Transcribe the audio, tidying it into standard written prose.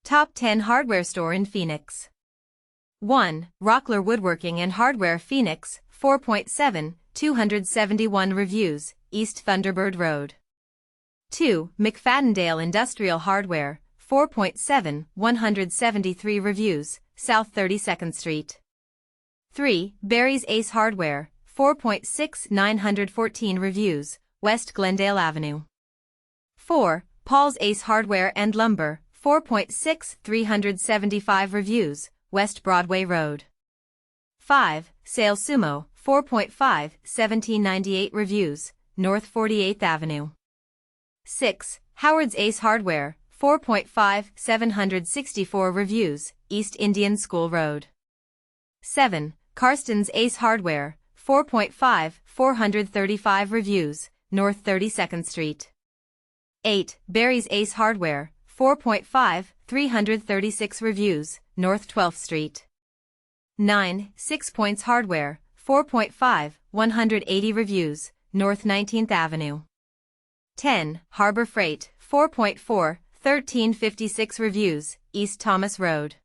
Top 10 Hardware Store in Phoenix. 1. Rockler Woodworking and Hardware Phoenix, 4.7, 271 reviews, East Thunderbird Road. 2. McFadden-Dale Industrial Hardware, 4.7, 173 reviews, South 32nd Street. 3. Barry's Ace Hardware, 4.6, 914 reviews, West Glendale Avenue. 4. Paul's Ace Hardware and Lumber, 4.6, 375 reviews, West Broadway Road. 5. SaleSumo, 4.5, 1798 reviews, North 48th Avenue. 6. Howard's Ace Hardware, 4.5, 764 reviews, East Indian School Road. 7. Karsten's Ace Hardware, 4.5, 435 reviews, North 32nd Street. 8. Barry's Ace Hardware, 4.5, 336 reviews, North 12th Street. 9. 6 Points Hardware, 4.5, 180 reviews, North 19th Avenue. 10. Harbor Freight, 4.4, 1356 reviews, East Thomas Road.